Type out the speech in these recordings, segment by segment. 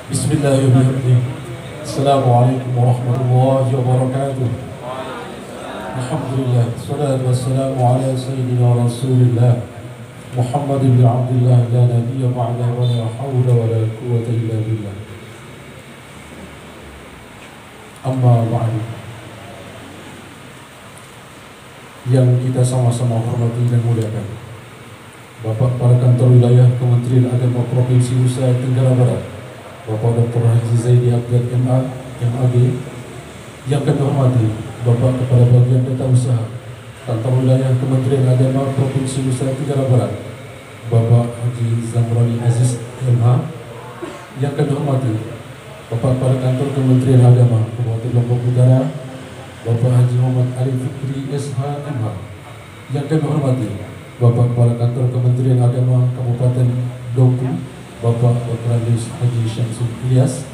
Bismillahirrahmanirrahim. Assalamualaikum warahmatullahi wabarakatuh. Alhamdulillah, salatu wassalamu ala sayyidina rasulillah Muhammad ibn Abdullah la nabiyya ba'da wa la hawla wa la quwwata illa billah. Amma ba'du. Yang kita sama-sama hormati dan muliakan Bapak Kepala Kantor Wilayah Kementerian Agama Provinsi Nusa Tenggara Barat, Bapak Dr. Haji Zaidi Abdul MA, MAG. Yang kami hormati Bapak Kepala Bagian Data Usaha Kantor Wilayah Kementerian Agama Provinsi Nusa Tenggara Barat, Bapak Haji Zamrani Aziz MH. Yang kami hormati Bapak Kepala Kantor Kementerian Agama Kabupaten Lombok Utara, Bapak Haji Muhammad Ali Fikri SH MH. Yang kami hormati Bapak Kepala Kantor Kementerian Agama Kabupaten Dompu, Bapak Dr. Haji Syamsul Ilyas.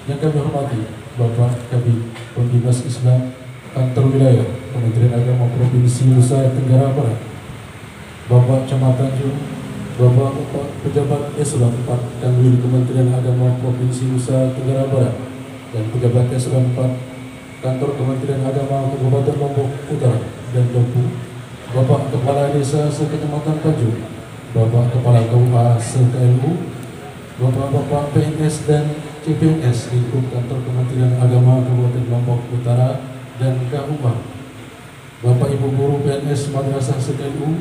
Yang kami hormati Bapak Kabid Pembinaan Islam Kantor Wilayah Kementerian Agama Provinsi Nusa Tenggara Barat, Bapak Camat Tanjung, Bapak Pejabat Eselon 4 Kanwil Kementerian Agama Provinsi Nusa Tenggara Barat, dan Pejabat Eselon 4 Kantor Kementerian Agama Kabupaten Lombok Utara dan Dompu, Bapak Kepala Desa Sekecamatan Tanjung, Bapak Kepala KUA se-KLU, Bapak-Bapak PNS dan CPNS lingkup Kantor Kementerian Agama Kabupaten Lombok Utara dan KUA, Bapak Ibu Guru PNS Madrasah se-KLU,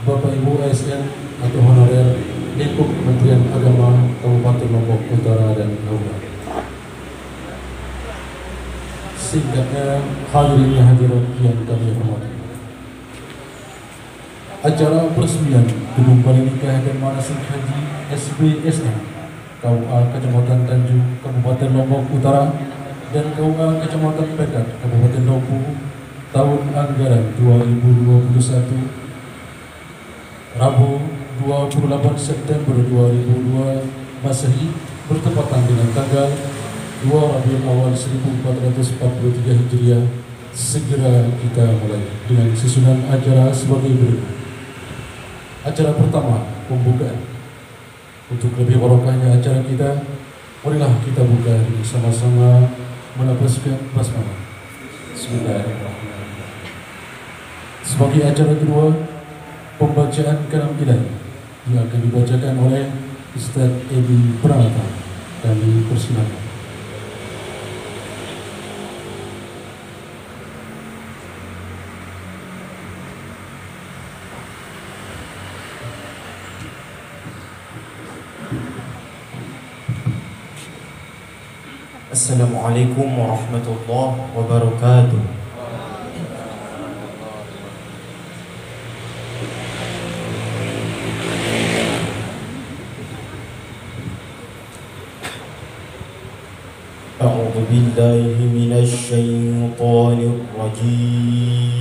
Bapak Ibu ASN atau honorer lingkup Kementerian Agama Kabupaten Lombok Utara dan KUA. Singkatnya, hadirin hadirat yang kami hormati, acara peresmian Gedung Balai Nikah dan Manasik Haji SBSN KUA Kecamatan Tanjung Kabupaten Lombok Utara dan KUA Kecamatan Pekat Kabupaten Dompu tahun anggaran 2021 Rabu 28 September 2002 Masehi bertepatan dengan tanggal 2 Rabiul Awal 1443 Hijriah. Segera kita mulai dengan susunan acara sebagai berikut. Acara pertama, pembukaan. Untuk lebih barokahnya acara kita, marilah kita buka dengan sama-sama menapaskan basmalah. Bismillahirrahmanirrahim. Sebagai acara kedua, pembacaan kalam ilahi yang akan dibacakan oleh Ustaz Edi Pranata. Kami persilakan. Assalamualaikum warahmatullahi wabarakatuh. A'udzu billahi minasy syaithanir rajim.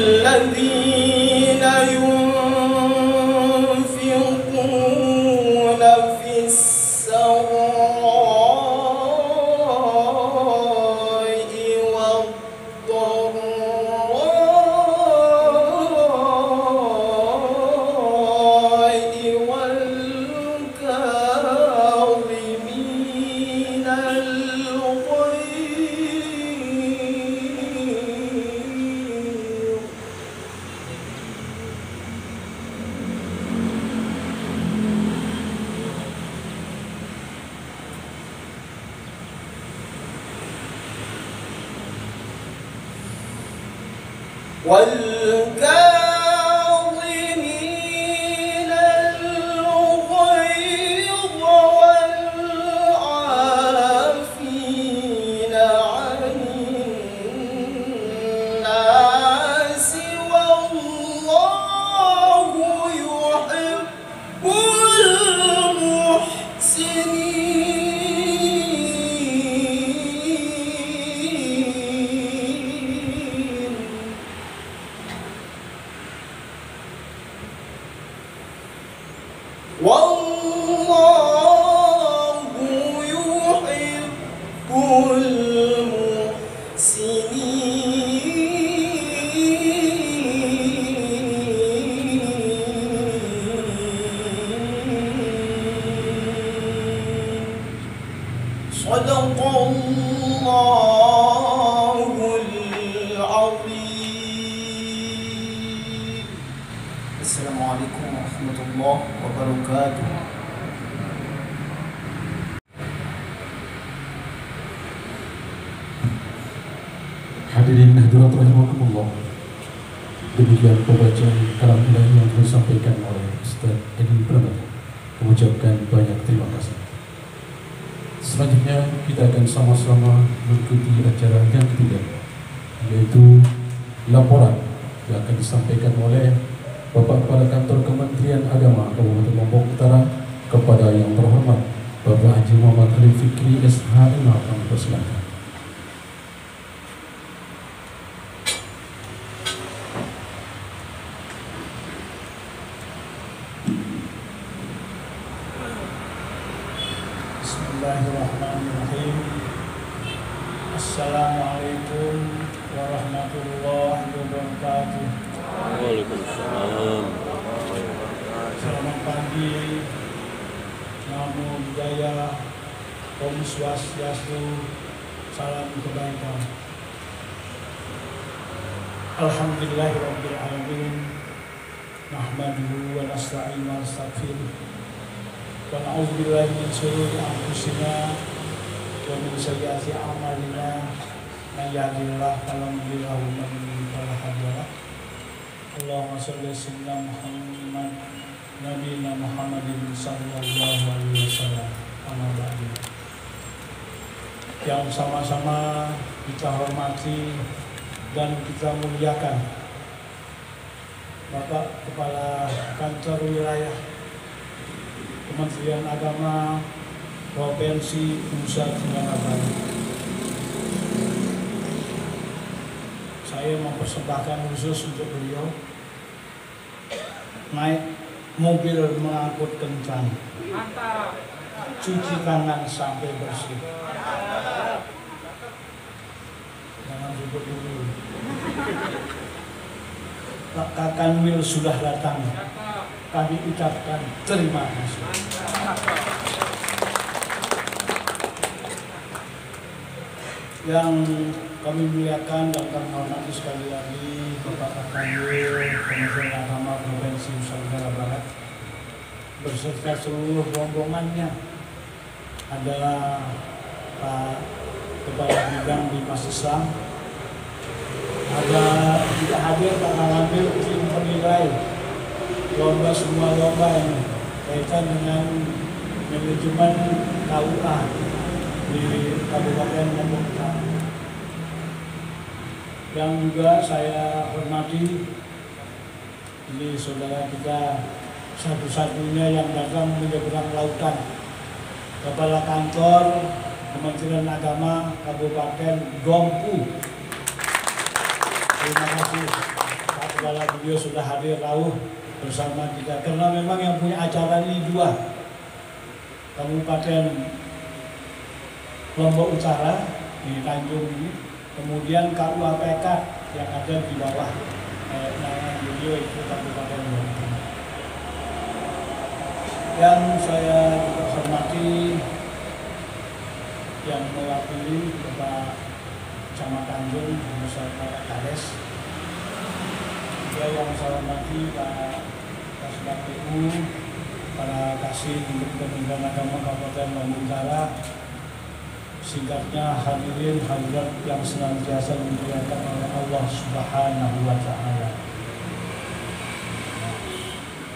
الذين ينفقون في السراء والضراء والكاظمين والكاظمين الغيظ والعافين عن الناس والله يحب المحسنين. والله يحب المحسنين. صدق الله العظيم. السلام عليكم ورحمة الله وبركاته. Hadirin hadirat rahimakumullah, demikian pembacaan kalam ilahi yang disampaikan oleh Ustaz Edi Pramana. Mengucapkan banyak terima kasih. Selanjutnya kita akan sama-sama mengikuti acara yang ketiga, yaitu laporan yang akan disampaikan oleh Bapak Kepala Kantor Kementerian Agama Kabupaten Lombok Utara kepada yang terhormat Bapak Haji Muhammad Ali Fikri SHM. Kami persilakan. Bismillahirrahmanirrahim. Assalamualaikum warahmatullahi wabarakatuh. Waalaikumsalam. Selamat pagi. Namo Buddhaya, Om Swastiastu, salam kebaikan. Alhamdulillahirabbil alamin. Nahmaduhu wa nasta'inu wa nastaghfiruh. Wa na'udzu billahi min shururi anfusina wa min sayyiati a'malina. May yahdihillahu fala mudilla lahu wa man yudlil fala hadiya lahu. Allahumma shalli ala Muhammad nabiyina Muhammadin sallallahu alaihi wasallam. Amma ba'du. Yang sama-sama kita hormati dan kita muliakan Bapak Kepala Kantor Wilayah Kementerian Agama Provinsi Nusa Tenggara Barat. Saya mempersembahkan khusus untuk beliau naik mobil mengangkut kencang, cuci tangan sampai bersih. Jangan ribut dulu. Pak Kanwil sudah datang. Kami ucapkan terima kasih. Yang kami muliakan dan kami hormati sekali lagi Bapak Kanwil Kementerian Agama Provinsi Nusa Tenggara Barat beserta seluruh rombongannya. Ada Pak Kepala Bidang Bimas Islam, ada juga hadir Pak Kanwil tim penilai lomba, semua lomba yang kaitan dengan manajemen KUA di Kabupaten Lombok Utara. Yang juga saya hormati, ini saudara kita satu-satunya yang datang menyeberang lautan, Kepala Kantor Kementerian Agama Kabupaten Dompu. Terima kasih Pak Kepala, beliau sudah hadir jauh bersama kita, karena memang yang punya acara ini dua, Kabupaten Lombok Utara di Tanjung ini, kemudian KUA Pekat yang ada di bawah naungan beliau itu Kabupaten Lombok. Yang saya juga hormati yang mewakili Bapak Camat Tanjung beserta Pak Kades, juga yang saya hormati Pak Kasbah PU, para kasih untuk Kementerian Agama Kabupaten Lombok Utara, singkatnya hadirin hadirat yang senantiasa dimuliakan oleh Allah Subhanahu wa Ta'ala.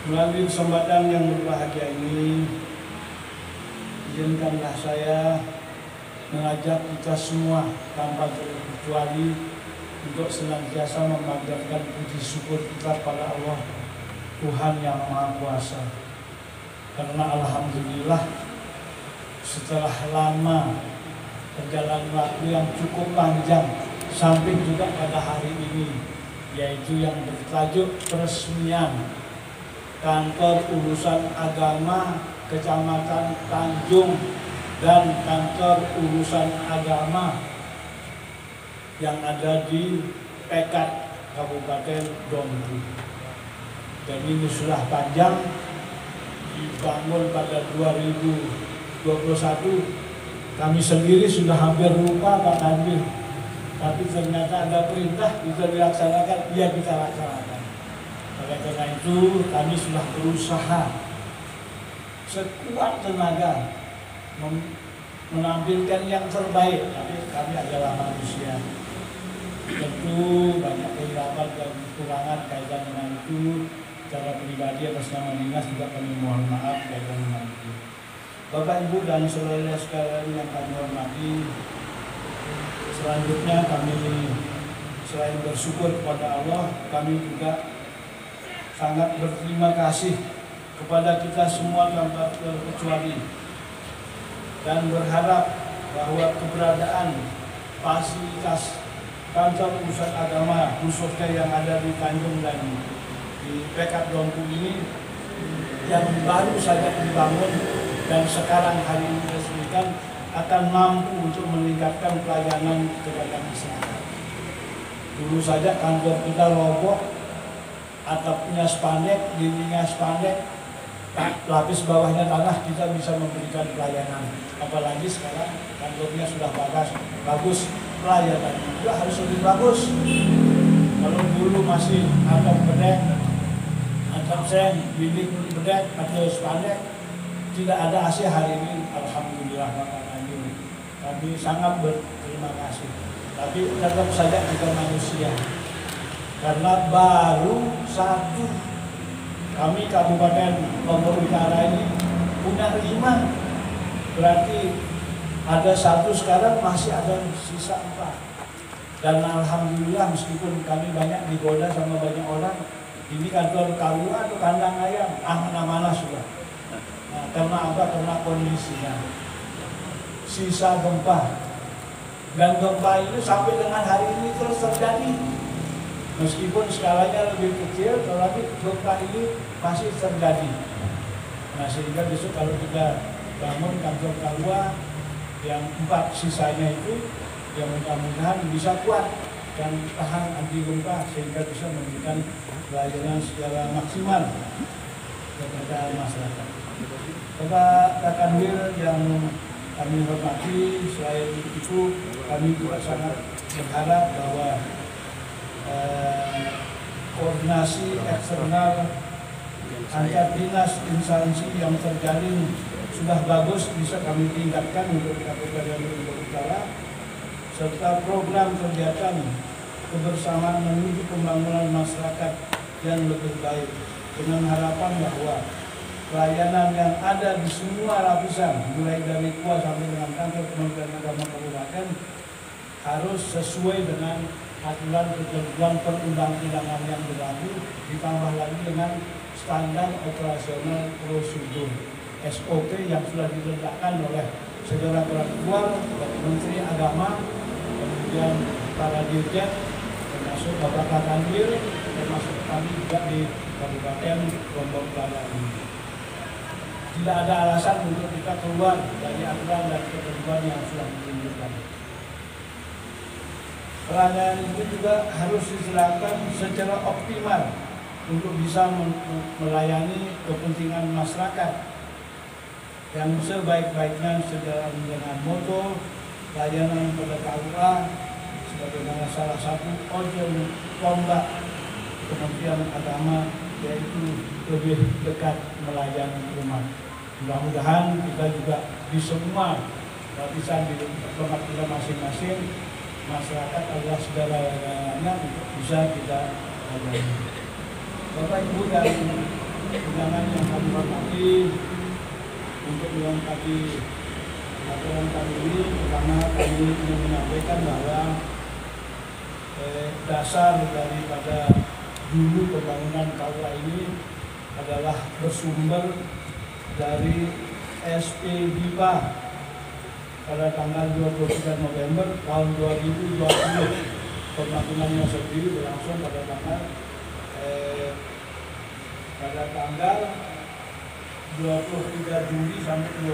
Melalui kesempatan yang berbahagia ini, izinkanlah saya mengajak kita semua tanpa terkecuali untuk senantiasa memanjatkan puji syukur kita pada Allah Tuhan yang Maha Kuasa. Karena alhamdulillah setelah lama perjalanan waktu yang cukup panjang sampai juga pada hari ini, yaitu yang bertajuk peresmian Kantor Urusan Agama Kecamatan Tanjung dan Kantor Urusan Agama yang ada di Pekat Kabupaten Dompu. Dan ini sudah panjang, dibangun pada 2021. Kami sendiri sudah hampir lupa Pak Kanwil, tapi ternyata ada perintah bisa dilaksanakan, ya kita laksanakan. Oleh karena itu kami sudah berusaha sekuat tenaga menampilkan yang terbaik, tapi kami adalah manusia. Tentu banyak kehilangan dan kekurangan kaitan dengan itu. Secara pribadi atas nama dinas juga kami mohon maaf kaitan dengan itu. Bapak, Ibu, dan saudara sekalian yang kami hormati, selanjutnya kami selain bersyukur kepada Allah, kami juga sangat berterima kasih kepada kita semua tanpa terkecuali, dan berharap bahwa keberadaan fasilitas Kantor Urusan Agama khususnya yang ada di Tanjung dan di Pekat Dompu ini yang baru saja dibangun dan sekarang hari ini diresmikan akan mampu untuk meningkatkan pelayanan kepada masyarakat. Dulu saja kantor kita roboh, atapnya spandek, dindingnya spandek, lapis bawahnya tanah, kita bisa memberikan pelayanan. Apalagi sekarang kantornya sudah bagus, pelayanan juga harus lebih bagus. Kalau dulu masih atap bedek, atap seng, dinding bedek atau spandek, tidak ada AC, hari ini alhamdulillah Bapak Kanwil. Kami sangat berterima kasih. Tapi tetap saja kita manusia. Karena baru satu, kami Kabupaten Lombok Utara ini punya 5, berarti ada satu sekarang, masih ada sisa 4. Dan alhamdulillah meskipun kami banyak digoda sama banyak orang, ini kantor KUA atau kandang ayam, mana-mana sudah. Nah, karena apa? Karena kondisinya sisa gempa, dan gempa itu sampai dengan hari ini terus terjadi. Meskipun skalanya lebih kecil, tetapi gempa ini masih terjadi. Nah, sehingga besok kalau kita bangun kantor KUA yang 4 sisanya itu, yang mudah-mudahan bisa kuat dan tahan anti gempa sehingga bisa memberikan pelayanan secara maksimal kepada masyarakat. Bapak Kanwil yang kami hormati. Selain itu kami juga sangat berharap bahwa koordinasi eksternal antar dinas instansi yang terjalin sudah bagus, bisa kami tingkatkan untuk Kabupaten Lombok Utara, serta program kegiatan kebersamaan menuju pembangunan masyarakat yang lebih baik, dengan harapan bahwa pelayanan yang ada di semua lapisan, mulai dari KUA sampai dengan kantor Kementerian Agama Kabupaten, harus sesuai dengan aturan ketentuan perundang-undangan yang berlaku, ditambah lagi dengan standar operasional prosedur SOP yang sudah diletakkan oleh Saudara Ketua dari Menteri Agama, kemudian para dirjen, termasuk Bapak Kakanwil, termasuk kami juga di Kabupaten Lombok Utara ini. Tidak ada alasan untuk kita keluar dari aturan dan ketentuan yang sudah ditunjukkan. Pelayanan itu juga harus dijalankan secara optimal untuk bisa melayani kepentingan masyarakat yang sebaik-baiknya sejalan dengan moto layanan pada KUA sebagaimana salah satu ujung tombak Kementerian Agama, yaitu lebih dekat melayani umat. Mudah-mudahan kita juga di semua lapisan di tempat kita masing-masing, masyarakat adalah segala-galanya untuk bisa kita layani. Bapak Ibu dan undangan yang kami hormati, untuk melengkapi aturan kami ini, pertama kami ingin menyampaikan bahwa dasar daripada dulu pembangunan KUA ini adalah bersumber dari SP BIPA pada tanggal 23 November tahun 2020. Pembangunannya sendiri berlangsung pada tanggal 23 Juli sampai 20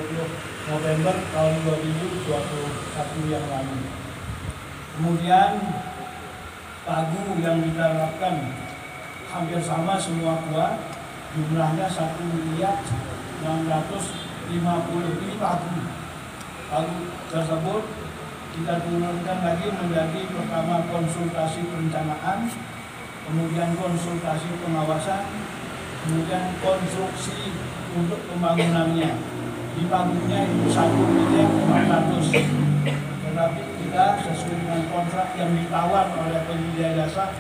November tahun 2021 yang lalu. Kemudian pagu yang kita lakukan hampir sama semua KUA, jumlahnya 1.650.000. Ini pagu tersebut kita turunkan lagi menjadi pertama konsultasi perencanaan, kemudian konsultasi pengawasan, kemudian konstruksi untuk pembangunannya. Di pagunya itu 1.400.000, tetapi kita sesuai dengan kontrak yang ditawar oleh penyedia jasa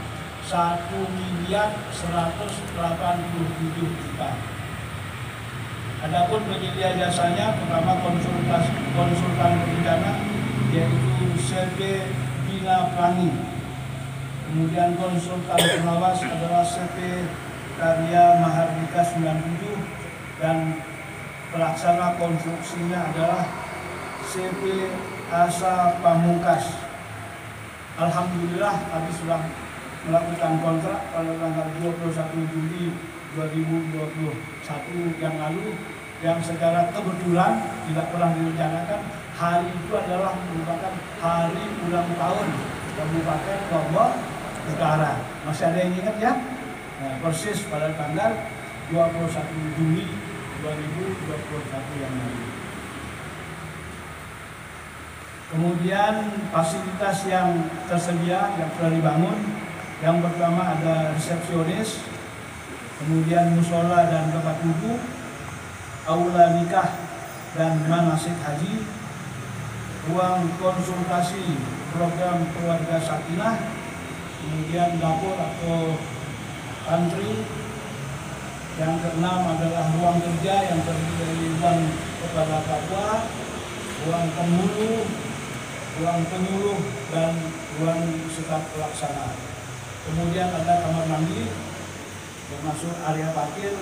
1.187.000.000. Adapun penyedia jasanya pertama konsultan berencana, yaitu CP Bina Plani. Kemudian konsultan pengawas adalah CP Karya Mahardika 97, dan pelaksana konstruksinya adalah CP Asa Pamungkas. Alhamdulillah kami sudah melakukan kontrak pada tanggal 21 Juli 2021 yang lalu, yang secara kebetulan tidak pernah direncanakan. Hari itu adalah merupakan hari ulang tahun Kabupaten Lombok Utara. Masih ada yang ingat ya? Nah, persis pada tanggal 21 Juli 2021 yang lalu. Kemudian fasilitas yang tersedia yang sudah dibangun, yang pertama ada resepsionis, kemudian musola dan tempat wudhu, aula nikah dan manasik haji, ruang konsultasi program keluarga sakinah, kemudian dapur atau pantry. Yang keenam adalah ruang kerja yang terdiri dari ruang kepala fatwa, ruang penghulu, ruang penyuluh, dan ruang staf pelaksana. Kemudian ada kamar mandi, termasuk area parkir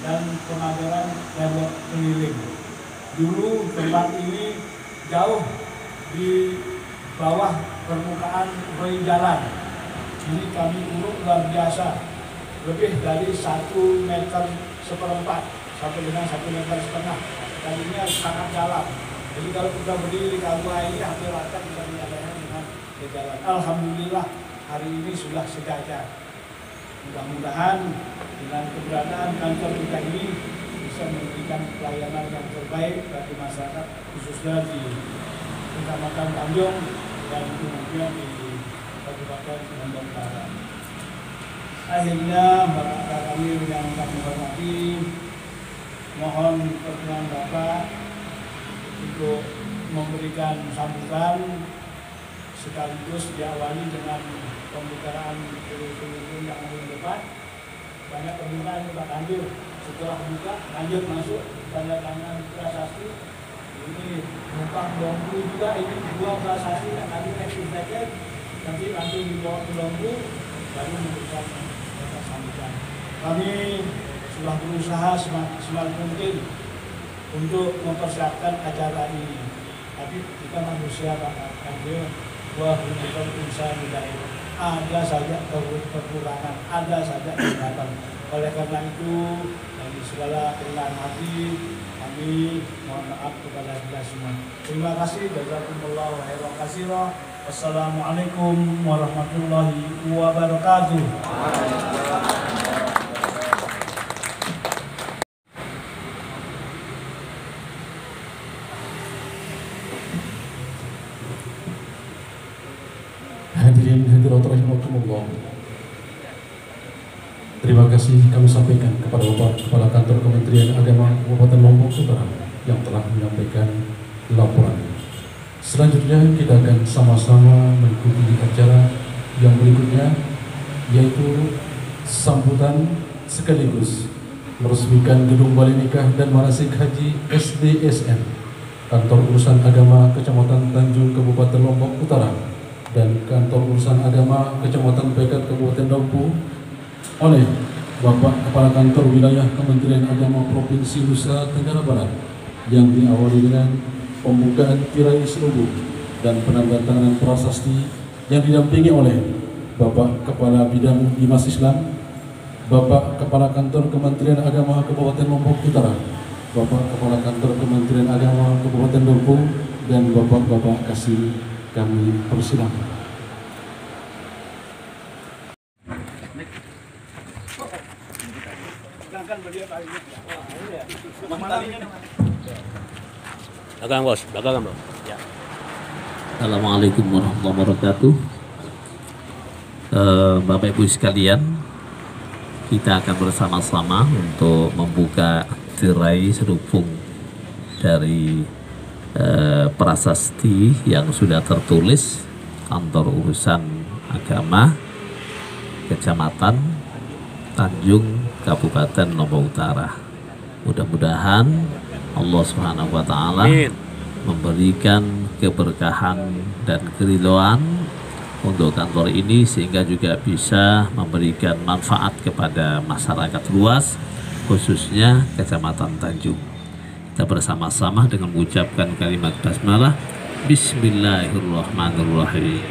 dan pemageran lewat keliling. Dulu tempat ini jauh di bawah permukaan jalan. Ini kami uruk luar biasa, lebih dari 1,4 meter sampai dengan 1,5 meter. Tadinya sangat dalam. Jadi kalau kita berdiri di KUA ini hampir rata bisa diadakan dengan jalan. Alhamdulillah hari ini sudah sejajar. Mudah-mudahan dengan keberadaan kantor kita ini bisa memberikan pelayanan yang terbaik bagi masyarakat, khususnya di Kecamatan Tanjung dan kemudian di Kabupaten Lombok Utara. Akhirnya Bapak kami yang kami hormati, mohon perkenan Bapak untuk memberikan sambutan sekaligus diawali dengan pembicaraan pemimpin yang paling depan. Banyak pembicaraan Pak Tanjung. Setelah buka, lanjut masuk tanda tangan prasasti. Ini numpang bambu juga, ini dua prasasti yang tadi saya nanti langsung dibawa ke bambu, baru memberikan sambutan. Kami sudah berusaha semaksimal mungkin untuk mempersiapkan acara ini. Tapi kita manusia Pak Tanjung, wah bukan usaha budaya. Ada saja kekurangan, ada saja kekurangan. Oleh karena itu, dari segala kerendahan hati, kami mohon maaf kepada kita semua. Terima kasih. Jazakumullahu khairan katsira. Wassalamualaikum warahmatullahi wabarakatuh. Hadirin hadirat rahimakumullah. Terima kasih kami sampaikan kepada Bapak Kepala Kantor Kementerian Agama Kabupaten Lombok Utara yang telah menyampaikan laporan. Selanjutnya kita akan sama-sama mengikuti acara yang berikutnya, yaitu sambutan sekaligus meresmikan Gedung Balai Nikah dan Manasik Haji SDSN Kantor Urusan Agama Kecamatan Tanjung Kabupaten Lombok Utara dan Kantor Urusan Agama Kecamatan Pekat Kabupaten Daupo oleh Bapak Kepala Kantor Wilayah Kementerian Agama Provinsi Nusa Tenggara Barat yang diawali dengan pembukaan tirai selubung dan penandatanganan prasasti yang didampingi oleh Bapak Kepala Bidang Dimas Islam, Bapak Kepala Kantor Kementerian Agama Kabupaten Lombok Utara, Bapak Kepala Kantor Kementerian Agama Kabupaten Daupo, dan Bapak-Bapak kasih kami persilakan. Belakang bos, belakang bos. Ya. Assalamualaikum warahmatullahi wabarakatuh. Bapak Ibu sekalian, kita akan bersama-sama untuk membuka tirai selubung dari prasasti yang sudah tertulis Kantor Urusan Agama Kecamatan Tanjung Kabupaten Lombok Utara. Mudah-mudahan Allah Subhanahu wa Ta'ala memberikan keberkahan dan keridhaan untuk kantor ini sehingga juga bisa memberikan manfaat kepada masyarakat luas, khususnya Kecamatan Tanjung. Kita bersama-sama dengan mengucapkan kalimat basmalah. Bismillahirrahmanirrahim.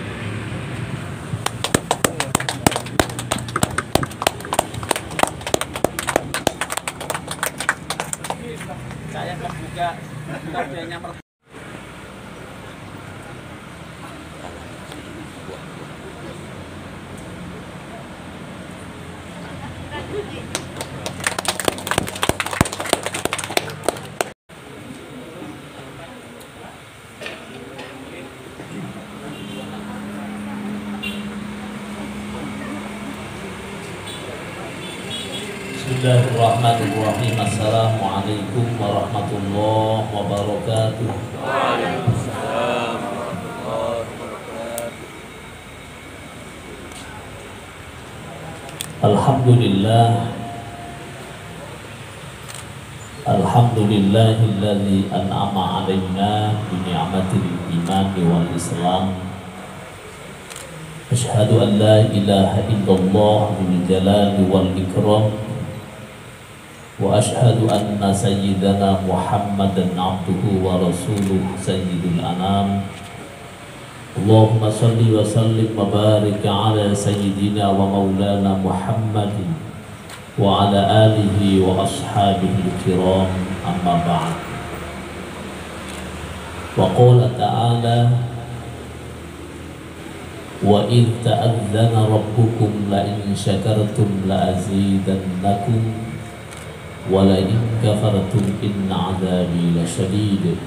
Saya akan buka kodenya. Bismillahirrahmanirrahim. Assalamualaikum warahmatullahi wabarakatuh. Waalaikumsalam warahmatullahi wabarakatuh. Alhamdulillah. Alhamdulillahilladzi an'ama 'alaina bi ni'matil iman wal islam. Asyhadu an la ilaha illallah bil jalali wal ikram. Wa ashhadu anna sayyidana Muhammadan abduhu wa rasuluh sayyidul anam. Allahumma salli wa sallim wa barik ala sayyidina wa maulana Muhammadin wa ala alihi wa ashabihi kiram, amma ba'd. Wa qala ta'ala wa idh ta'adzana rabbukum la in syakartum la azidannakum wala in kafartum inna adzabi lasyadid.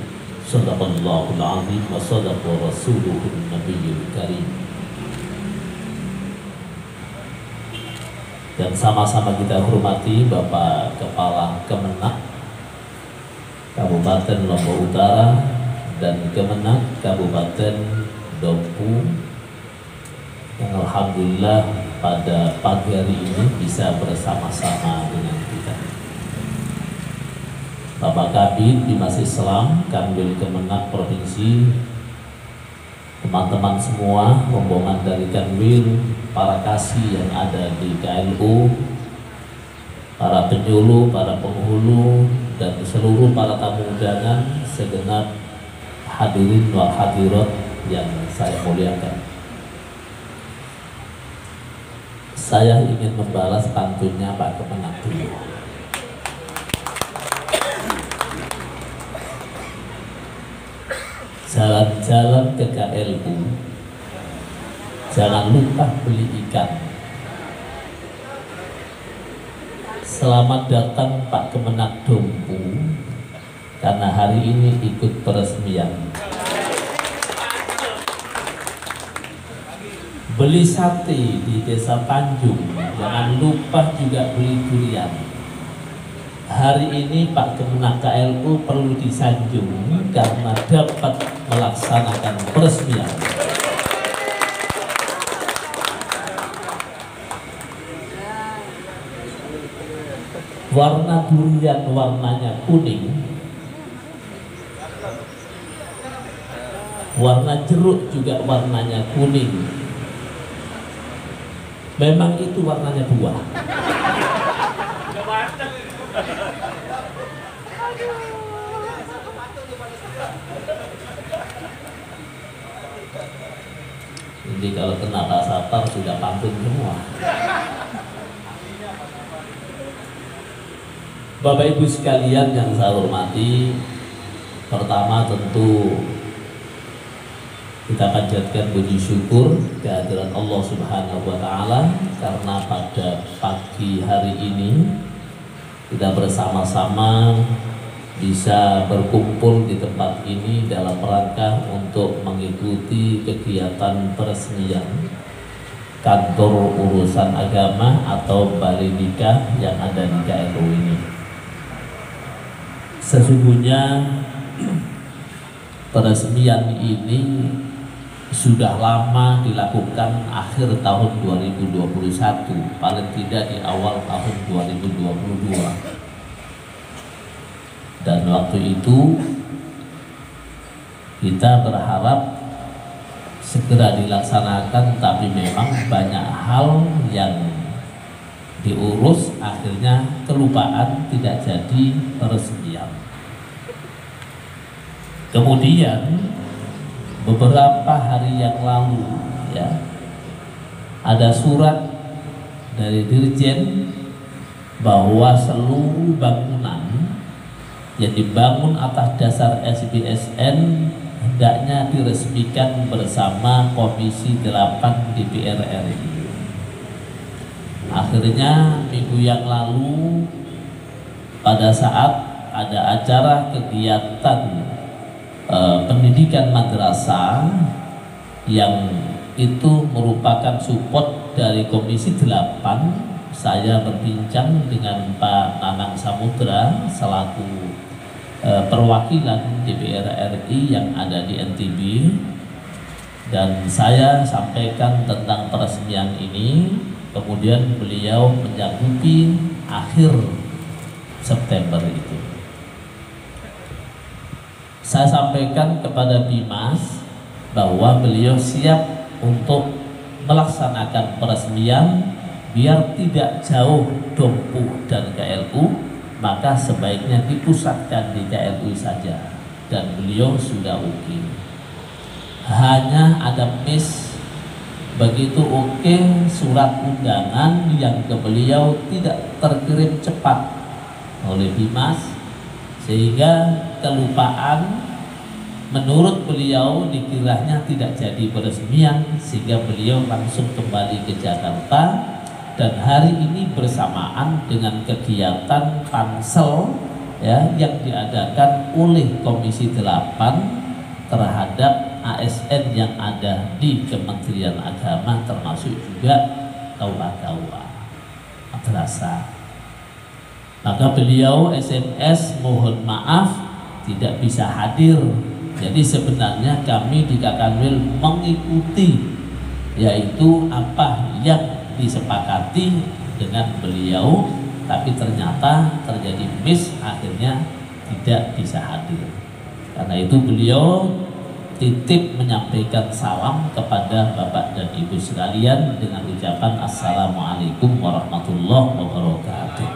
Shadaqallahul azim wa shadaqa rasuluhun nabiyyul karim. Dan sama-sama kita hormati Bapak Kepala Kemenak Kabupaten Lombok Utara dan Kemenak Kabupaten Dompu yang alhamdulillah pada pagi hari ini bisa bersama-sama dengan kita. Bapak Kabid Bimas Islam Kanwil Kemenak Provinsi, teman-teman semua rombongan dari Kanwil, para kasih yang ada di KLU, para penyuluh, para penghulu, dan seluruh para tamu undangan, segenap hadirin wal hadirat yang saya muliakan. Saya ingin membalas pantunnya Pak Kemenak dulu. Jalan-jalan ke KLU, jangan lupa beli ikan. Selamat datang Pak Kemenak Dompu, karena hari ini ikut peresmian. Beli sate di Desa Tanjung, jangan lupa juga beli durian. Hari ini Pak Kemenak KLU perlu disanjung karena dapat melaksanakan peresmian. Warna durian warnanya kuning, warna jeruk juga warnanya kuning. Memang itu warnanya buah. Jadi kalau kena kasar sudah pantun semua. Bapak Ibu sekalian yang saya hormati, pertama tentu kita panjatkan puji syukur kehadiran Allah Subhanahu wa Ta'ala karena pada pagi hari ini kita bersama-sama bisa berkumpul di tempat ini dalam rangka untuk mengikuti kegiatan peresmian kantor urusan agama atau balai nikah yang ada di KLU ini. Sesungguhnya peresmian ini sudah lama dilakukan akhir tahun 2021, paling tidak di awal tahun 2022. Dan waktu itu kita berharap segera dilaksanakan, tapi memang banyak hal yang diurus akhirnya kelupaan, tidak jadi peresmian. Kemudian beberapa hari yang lalu ya, ada surat dari Dirjen bahwa seluruh bangunan yang dibangun atas dasar SBSN hendaknya diresmikan bersama Komisi 8 DPR RI. Akhirnya minggu yang lalu pada saat ada acara kegiatan pendidikan madrasah yang itu merupakan support dari Komisi 8, saya berbincang dengan Pak Nanang Samudra selaku perwakilan DPR RI yang ada di NTB, dan saya sampaikan tentang peresmian ini. Kemudian beliau menyanggupi akhir September itu. Saya sampaikan kepada Bimas bahwa beliau siap untuk melaksanakan peresmian biar tidak jauh Dompu dan KLU, maka sebaiknya dipusatkan di KLU saja, dan beliau sudah oke. Hanya ada miss, begitu oke surat undangan yang ke beliau tidak terkirim cepat oleh Bimas, sehingga kelupaan. Menurut beliau dikiranya tidak jadi peresmian, sehingga beliau langsung kembali ke Jakarta dan hari ini bersamaan dengan kegiatan pansel ya yang diadakan oleh Komisi 8 terhadap ASN yang ada di Kementerian Agama, termasuk juga kaula-kaula madrasah. Maka beliau SMS mohon maaf tidak bisa hadir. Jadi sebenarnya kami di Kakanwil mengikuti yaitu apa yang disepakati dengan beliau, tapi ternyata terjadi miss, akhirnya tidak bisa hadir. Karena itu beliau titip menyampaikan salam kepada Bapak dan Ibu sekalian dengan ucapan Assalamualaikum warahmatullahi wabarakatuh.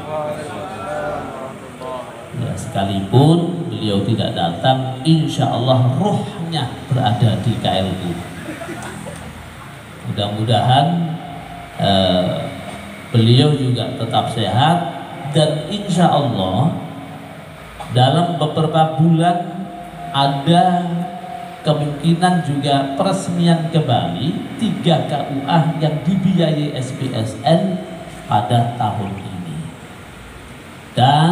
Ya, sekalipun beliau tidak datang, insya Allah ruhnya berada di KLU. Mudah-mudahan beliau juga tetap sehat, dan insya Allah dalam beberapa bulan ada kemungkinan juga peresmian kembali 3 KUA yang dibiayai SPSN pada tahun ini. Dan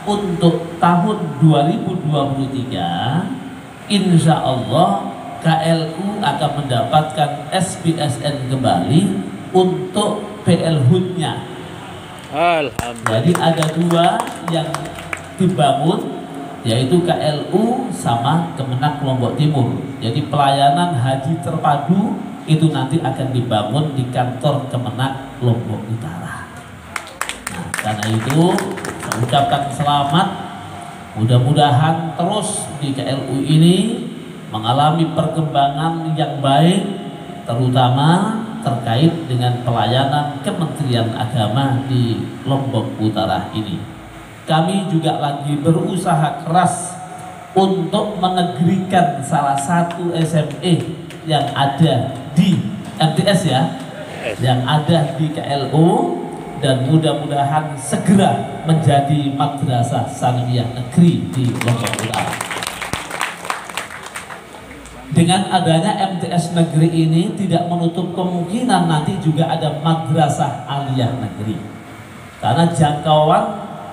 untuk tahun 2023 insya Allah KLU akan mendapatkan SPSN kembali untuk PL HUT-nya. Alhamdulillah. Jadi ada 2 yang dibangun, yaitu KLU sama Kemenak Lombok Timur. Jadi pelayanan haji terpadu itu nanti akan dibangun di kantor Kemenak Lombok Utara. Nah, karena itu saya ucapkan selamat. Mudah-mudahan terus di KLU ini mengalami perkembangan yang baik, terutama terkait dengan pelayanan Kementerian Agama di Lombok Utara ini. Kami juga lagi berusaha keras untuk menegrikan salah satu SME yang ada di MTS ya, yang ada di KLU, dan mudah-mudahan segera menjadi madrasah sanawiyah negeri di Lombok Utara. Dengan adanya MTS negeri ini tidak menutup kemungkinan nanti juga ada madrasah aliyah negeri. Karena jangkauan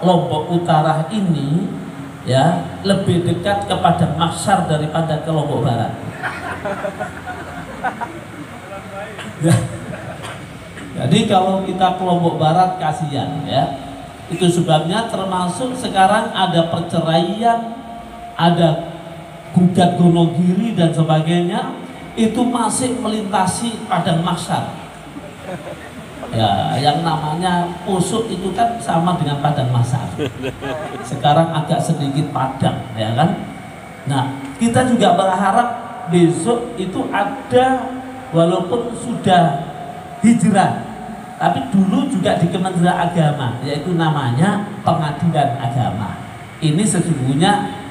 Lombok Utara ini ya lebih dekat kepada Makassar daripada ke Lombok Barat. Ya. Jadi kalau kita ke Lombok Barat kasihan ya. Itu sebabnya termasuk sekarang ada perceraian, ada gugat gonogiri dan sebagainya, itu masih melintasi Padang Makassar. Ya, yang namanya Pusuk itu kan sama dengan Padang Makassar. Sekarang agak sedikit Padang, ya kan? Nah, kita juga berharap besok itu ada, walaupun sudah hijrah, tapi dulu juga di Kementerian Agama, yaitu namanya Pengadilan Agama. Ini sesungguhnya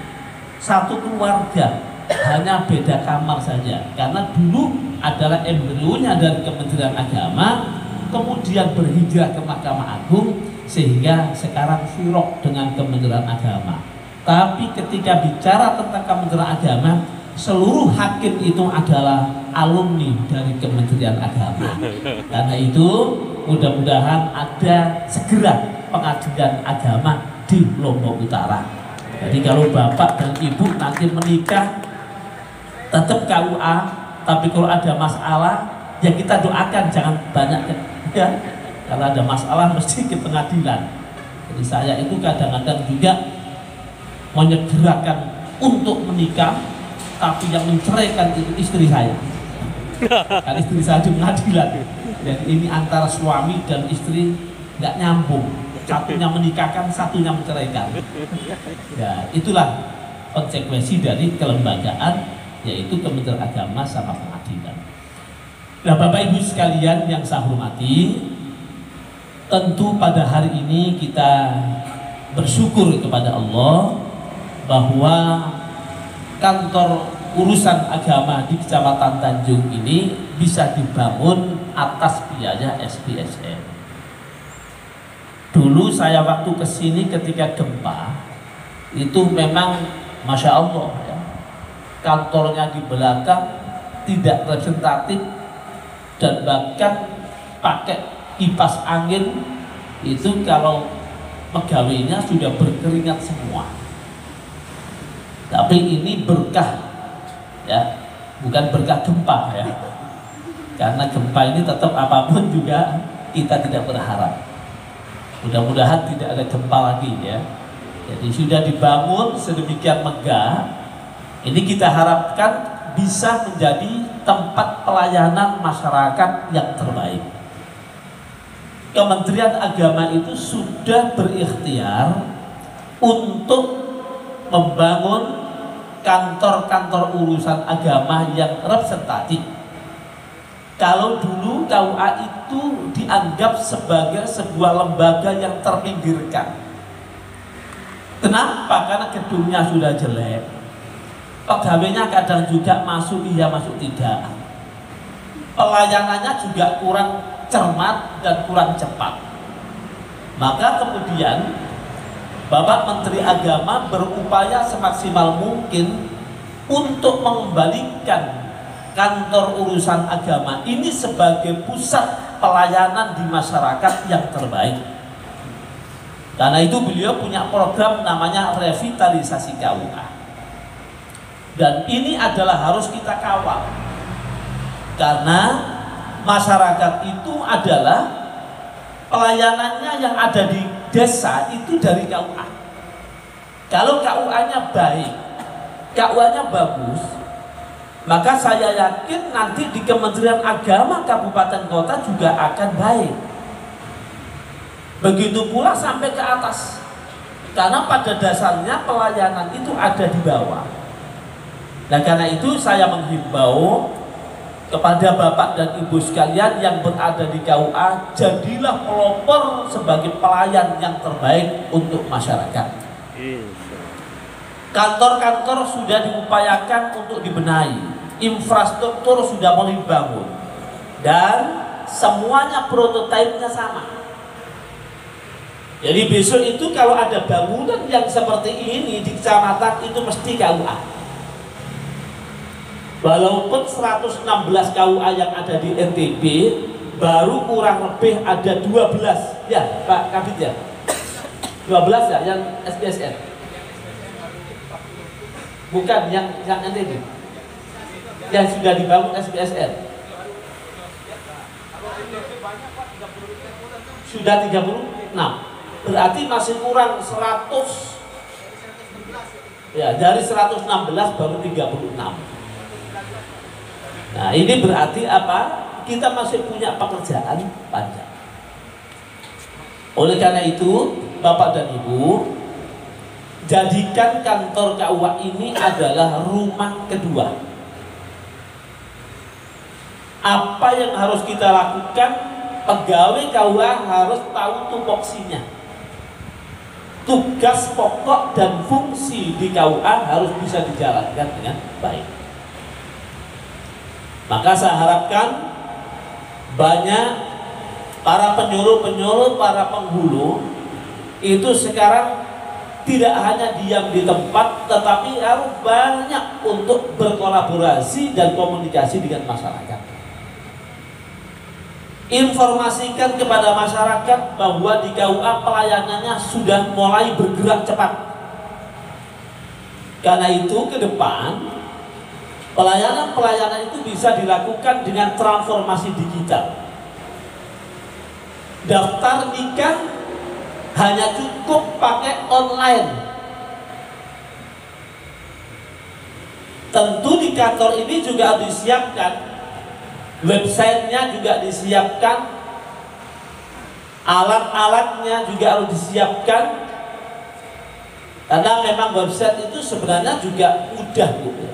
satu keluarga, hanya beda kamar saja. Karena dulu adalah embrionya dari Kementerian Agama, kemudian berhijrah ke Mahkamah Agung, sehingga sekarang sirok dengan Kementerian Agama. Tapi ketika bicara tentang Kementerian Agama, seluruh hakim itu adalah alumni dari Kementerian Agama. Karena itu mudah-mudahan ada segera Pengadilan Agama di Lombok Utara. Jadi kalau bapak dan ibu nanti menikah tetap KUA, tapi kalau ada masalah ya kita doakan jangan banyak ya. Kalau ada masalah mesti ke pengadilan. Jadi saya itu kadang-kadang juga menyegerakan untuk menikah, tapi yang menceraikan itu istri saya. Kan istri saya di pengadilan. Dan ini antara suami dan istri nggak nyambung. Satunya menikahkan, satunya menceraikan. Ya, itulah konsekuensi dari kelembagaan, yaitu Kementerian Agama sama pengadilan. Nah, Bapak Ibu sekalian yang saya hormati, tentu pada hari ini kita bersyukur kepada Allah bahwa kantor urusan agama di Kecamatan Tanjung ini bisa dibangun atas biaya SPSN. Dulu saya waktu kesini ketika gempa itu memang Masya Allah ya, kantornya di belakang tidak representatif dan bahkan pakai kipas angin itu kalau pegawainya sudah berkeringat semua. Tapi ini berkah ya, bukan berkah gempa ya. Karena gempa ini tetap apapun juga kita tidak berharap. Mudah-mudahan tidak ada gempa lagi ya. Jadi sudah dibangun sedemikian megah. Ini kita harapkan bisa menjadi tempat pelayanan masyarakat yang terbaik. Kementerian Agama itu sudah berikhtiar untuk membangun kantor-kantor urusan agama yang representatif. Kalau dulu KUA itu dianggap sebagai sebuah lembaga yang terpinggirkan. Kenapa? Karena gedungnya sudah jelek, pegawainya kadang juga masuk iya masuk tidak, pelayanannya juga kurang cermat dan kurang cepat. Maka kemudian Bapak Menteri Agama berupaya semaksimal mungkin untuk mengembalikan kantor urusan agama ini sebagai pusat pelayanan di masyarakat yang terbaik. Karena itu beliau punya program namanya revitalisasi KUA. Dan ini adalah harus kita kawal. Karena masyarakat itu adalah pelayanannya yang ada di desa itu dari KUA. Kalau KUA-nya baik, KUA-nya bagus, maka saya yakin nanti di Kementerian Agama Kabupaten Kota juga akan baik. Begitu pula sampai ke atas. Karena pada dasarnya pelayanan itu ada di bawah. Nah karena itu saya menghimbau kepada Bapak dan Ibu sekalian yang berada di KUA, jadilah pelopor sebagai pelayan yang terbaik untuk masyarakat. Kantor-kantor sudah diupayakan untuk dibenahi, infrastruktur sudah mulai dibangun, dan semuanya prototipenya sama. Jadi besok itu kalau ada bangunan yang seperti ini di kecamatan itu mesti KUA. Walaupun 116 KUA yang ada di NTB baru kurang lebih ada 12 ya Pak Kabid ya, 12 ya yang SPSN, bukan yang NTB yang sudah dibangun SPSN sudah 36, berarti masih kurang 100 ya, dari 116 baru 36. Nah ini berarti apa? Kita masih punya pekerjaan panjang. Oleh karena itu Bapak dan Ibu, jadikan kantor KUA ini adalah rumah kedua. Apa yang harus kita lakukan? Pegawai KUA harus tahu tupoksinya. Tugas pokok dan fungsi di KUA harus bisa dijalankan dengan baik. Maka saya harapkan banyak para penyuluh-penyuluh, para penghulu itu sekarang tidak hanya diam di tempat, tetapi harus banyak untuk berkolaborasi dan komunikasi dengan masyarakat. Informasikan kepada masyarakat bahwa di KUA pelayanannya sudah mulai bergerak cepat. Karena itu ke depan pelayanan itu bisa dilakukan dengan transformasi digital. Daftar nikah hanya cukup pakai online. Tentu di kantor ini juga disiapkan, websitenya juga disiapkan, alat-alatnya juga harus disiapkan. Karena memang website itu sebenarnya juga mudah gitu.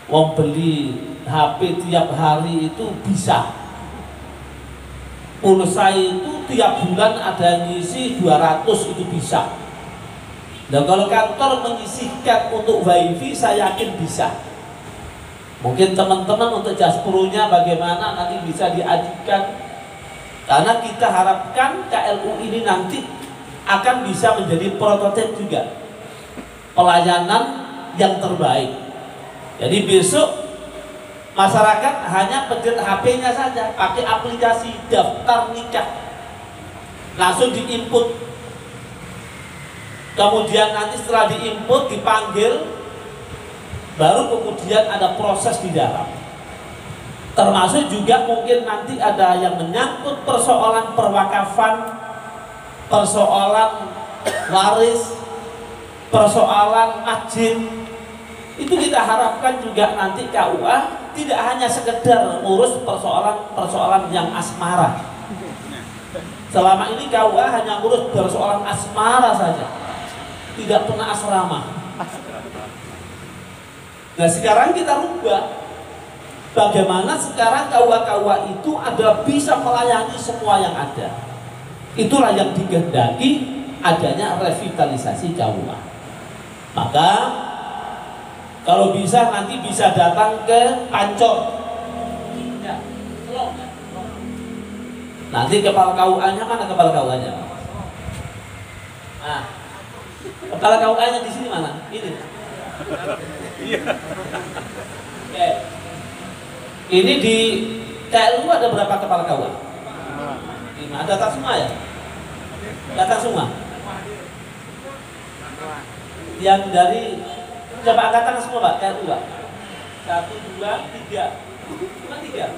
Mau beli HP tiap hari itu bisa. Pulsa itu tiap bulan ada yang ngisi 200 itu bisa. Dan kalau kantor menyisihkan untuk WiFi saya yakin bisa. Mungkin teman-teman untuk Jaspro-nya bagaimana nanti bisa diajukan. Karena kita harapkan KLU ini nanti akan bisa menjadi prototip juga. Pelayanan yang terbaik. Jadi besok Masyarakat hanya pencet HP-nya saja, pakai aplikasi daftar nikah, langsung diinput. Kemudian nanti setelah diinput, dipanggil, baru kemudian ada proses di dalam. Termasuk juga mungkin nanti ada yang menyangkut persoalan perwakafan, persoalan waris, persoalan masjid. Itu kita harapkan juga nanti KUA tidak hanya sekedar ngurus persoalan yang asmara. Selama ini KUA hanya ngurus persoalan asmara saja, tidak pernah asrama. Nah sekarang kita rubah, bagaimana sekarang KUA itu adalah bisa melayani semua yang ada. Itulah yang dikehendaki adanya revitalisasi KUA. Maka kalau bisa nanti bisa datang ke Pancor. Ya, nanti kepala KUA-nya mana kepala KUA-nya? Nah, kepala KUA-nya di sini mana? Ini. Oke. Ini di KLU ada berapa kepala KUA? 5. Datang semua ya? Datang semua. Yang dari coba angkat tangan semua Pak, KLU Pak. 1, 2, 3. Cuma 3.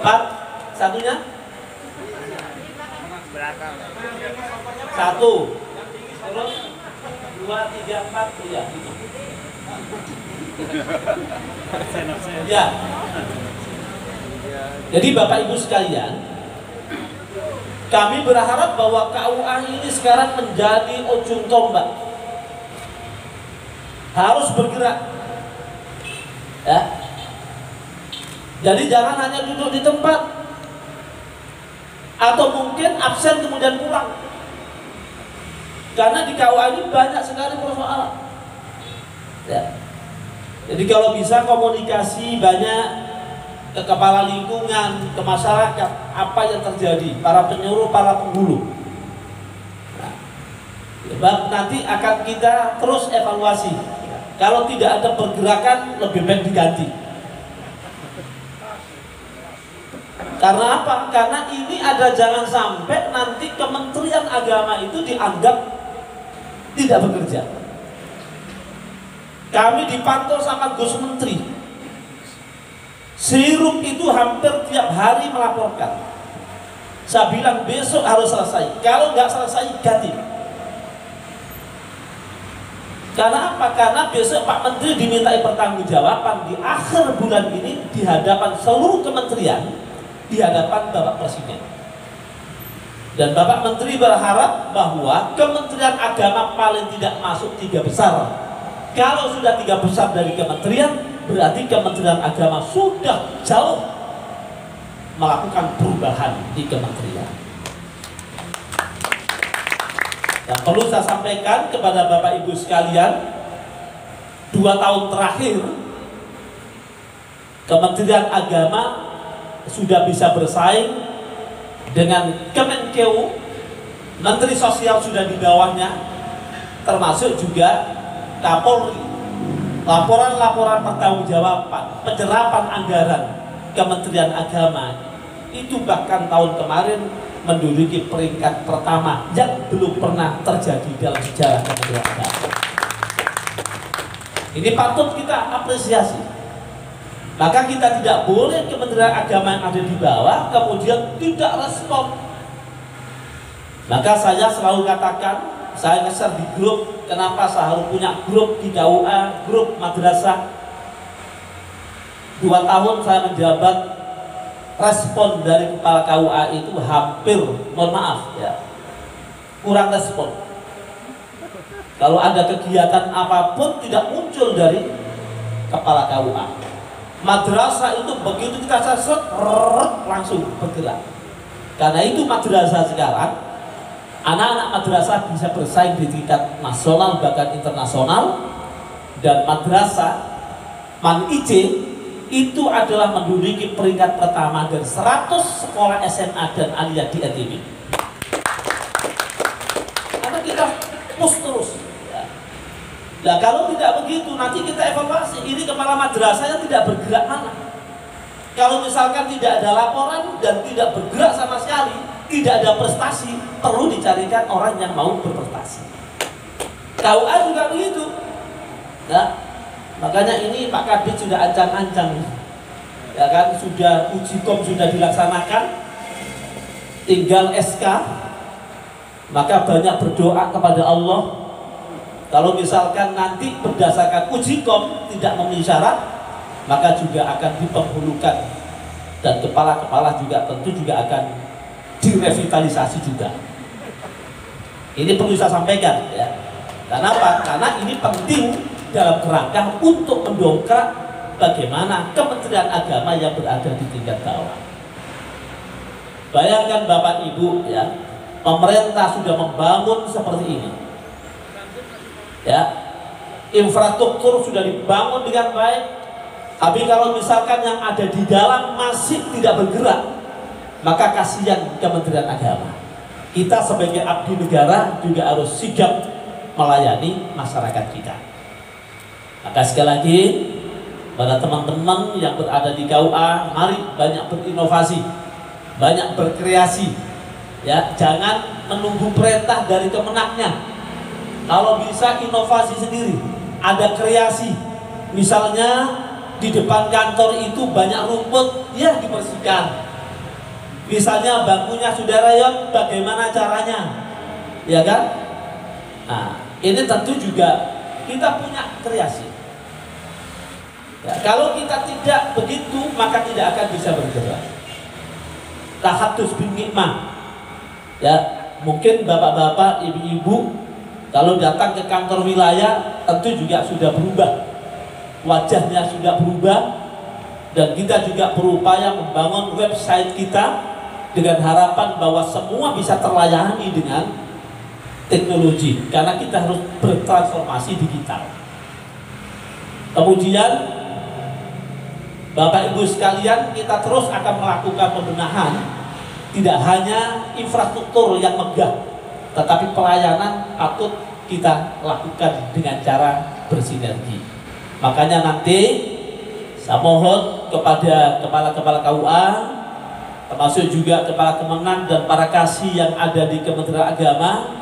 4. Satunya? 1. Terus 2, 3, 4 tuh ya. Ya. Jadi Bapak Ibu sekalian, kami berharap bahwa KUA ini sekarang menjadi ujung tombak, harus bergerak, ya. Jadi jangan hanya duduk di tempat, atau mungkin absen kemudian pulang, karena di KUA ini banyak sekali persoalan, ya. Jadi kalau bisa komunikasi banyak ke kepala lingkungan, ke masyarakat, apa yang terjadi, para penyuluh, para penghulu. Nah, nanti akan kita terus evaluasi. Kalau tidak ada pergerakan, lebih baik diganti. Karena apa? Karena ini ada, jangan sampai nanti Kementerian Agama itu dianggap tidak bekerja. Kami dipantau sama Gus Menteri. Sirup itu hampir tiap hari melaporkan. Saya bilang besok harus selesai. Kalau nggak selesai ganti. Karena apa? Karena besok Pak Menteri dimintai pertanggungjawaban di akhir bulan ini di hadapan seluruh kementerian, di hadapan Bapak Presiden. Dan Bapak Menteri berharap bahwa Kementerian Agama paling tidak masuk 3 besar. Kalau sudah 3 besar dari kementerian, berarti Kementerian Agama sudah jauh melakukan perubahan di kementerian. Dan perlu saya sampaikan kepada Bapak Ibu sekalian, 2 tahun terakhir Kementerian Agama sudah bisa bersaing dengan Kemenkeu, Menteri Sosial sudah di bawahnya, termasuk juga Kapolri. Laporan-laporan pertanggungjawaban, penyerapan anggaran Kementerian Agama itu bahkan tahun kemarin menduduki peringkat pertama yang belum pernah terjadi dalam sejarah Kementerian Agama. Ini patut kita apresiasi. Maka kita tidak boleh Kementerian Agama yang ada di bawah kemudian tidak respon. Maka saya selalu katakan, saya nge-share di grup, kenapa saya harus punya grup di KUA, grup madrasah. 2 tahun saya menjabat, respon dari kepala KUA itu hampir, mohon maaf ya, kurang respon. Kalau ada kegiatan apapun tidak muncul dari kepala KUA. Madrasah itu begitu kita set, langsung bergerak. Karena itu madrasah sekarang, anak-anak madrasah bisa bersaing di tingkat nasional bahkan internasional. Dan madrasah Man-IC itu adalah menduduki peringkat pertama dari 100 sekolah SMA dan aliyah di NTB. Karena kita push terus ya. Nah kalau tidak begitu, nanti kita evaluasi, ini kepala madrasahnya tidak bergerak mana. Kalau misalkan tidak ada laporan dan tidak bergerak sama sekali, tidak ada prestasi, perlu dicarikan orang yang mau berprestasi. KUA juga begitu. Nah, makanya ini Pak Kadit sudah ancang-ancang, ya kan, sudah uji kom sudah dilaksanakan, tinggal SK. Maka banyak berdoa kepada Allah. Kalau misalkan nanti berdasarkan uji kom tidak memenuhi syarat, maka juga akan dipenghulukan, dan kepala-kepala juga tentu juga akan direvitalisasi juga. Ini perlu saya sampaikan ya. Karena apa? Karena ini penting dalam kerangka untuk mendongkrak bagaimana Kementerian Agama yang berada di tingkat bawah. Bayangkan Bapak Ibu ya, pemerintah sudah membangun seperti ini. Ya, infrastruktur sudah dibangun dengan baik, tapi kalau misalkan yang ada di dalam masih tidak bergerak, maka kasihan Kementerian Agama. Kita sebagai abdi negara juga harus sigap melayani masyarakat kita. Maka sekali lagi pada teman-teman yang berada di KUA, mari banyak berinovasi, banyak berkreasi. Ya, jangan menunggu perintah dari kemenaknya. Kalau bisa inovasi sendiri, ada kreasi. Misalnya di depan kantor itu banyak rumput, ya dibersihkan. Misalnya bangkunya sudah reot, bagaimana caranya? Ya kan? Nah, ini tentu juga kita punya kreasi. Ya, kalau kita tidak begitu, maka tidak akan bisa bergerak. Tahatus bin nikmah. Ya, mungkin bapak-bapak, ibu-ibu kalau datang ke kantor wilayah tentu juga sudah berubah, wajahnya sudah berubah, dan kita juga berupaya membangun website kita dengan harapan bahwa semua bisa terlayani dengan teknologi, karena kita harus bertransformasi digital. Kemudian Bapak Ibu sekalian, kita terus akan melakukan pembenahan, tidak hanya infrastruktur yang megah, tetapi pelayanan patut kita lakukan dengan cara bersinergi. Makanya nanti saya mohon kepada kepala-kepala KUA, termasuk juga kepala Kemenang dan para kasih yang ada di Kementerian Agama,